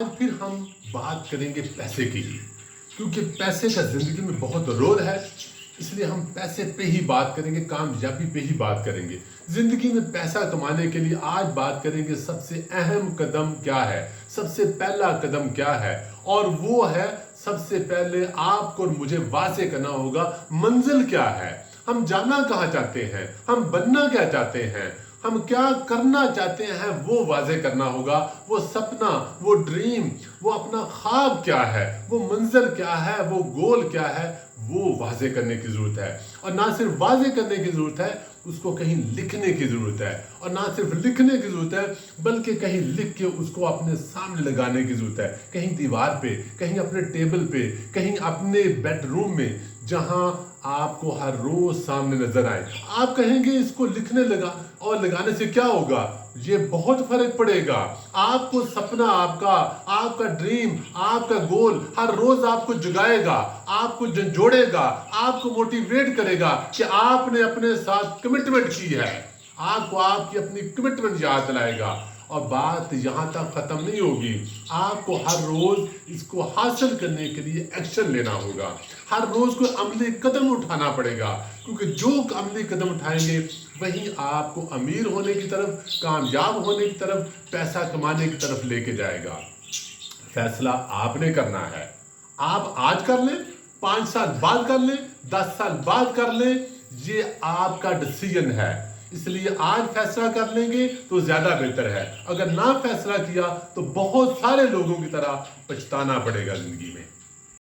آج پھر ہم بات کریں گے پیسے کی، کیونکہ پیسے کا زندگی میں بہت رول ہے، اس لیے ہم پیسے پہ ہی بات کریں گے، کامیابی پہ ہی بات کریں گے۔ زندگی میں پیسہ کمانے کے لیے آج بات کریں گے سب سے اہم قدم کیا ہے، سب سے پہلا قدم کیا ہے، اور وہ ہے سب سے پہلے آپ کو اور مجھے واضح کرنا ہوگا منزل کیا ہے، ہم جانا کہاں چاہتے ہیں، ہم بننا کیا چاہتے ہیں، ہم کیا کرنا چاہتے ہیں، وہ واضح کرنا ہوگا۔ وہ سپنا، وہ ڈریم، وہ اپنا خواب کیا ہے، وہ منزل کیا ہے، وہ گول کیا ہے، وہ واضح کرنے کی ضرورت ہے۔ اور نہ صرف واضح کرنے کی ضرورت ہے، اس کو کہیں لکھنے کی ضرورت ہے، اور نہ صرف لکھنے کی ضرورت ہے بلکہ کہیں لکھ کے اس کو اپنے سامنے لگانے کی ضرورت ہے، کہیں دیوار پہ، کہیں اپنے ٹیبل پہ، کہیں اپنے بیڈ روم میں، جہاں آپ کو ہر روز سامنے نظر آئے۔ آپ کہیں گے اس کو لکھنے لگا اور لگانے سے کیا ہوگا؟ یہ بہت فرق پڑے گا۔ آپ کو سپنا، آپ کا ڈریم، آپ کا گول ہر روز آپ کو جگائے گا، آپ کو جوڑے گا، آپ کو موٹیویٹ کرے گا کہ آپ نے اپنے ساتھ کمٹمنٹ کی ہے۔ آپ کو آپ کی اپنی کمٹمنٹ یاد دلائے گا۔ اور بات یہاں تک ختم نہیں ہوگی، آپ کو ہر روز اس کو حاصل کرنے کے لیے ایکشن لینا ہوگا، ہر روز کوئی عملی قدم اٹھانا پڑے گا، کیونکہ جو عملی قدم اٹھائیں گے وہی آپ کو امیر ہونے کی طرف، کامیاب ہونے کی طرف، پیسہ کمانے کی طرف لے کے جائے گا۔ فیصلہ آپ نے کرنا ہے۔ آپ آج کر لیں، 5 سال بعد کر لیں، 10 سال بعد کر لیں، یہ آپ کا ڈیسیژن ہے۔ اس لیے آج فیصلہ کر لیں گے تو زیادہ بہتر ہے، اگر نہ فیصلہ کیا تو بہت سارے لوگوں کی طرح پچھتانا پڑے گا زندگی میں۔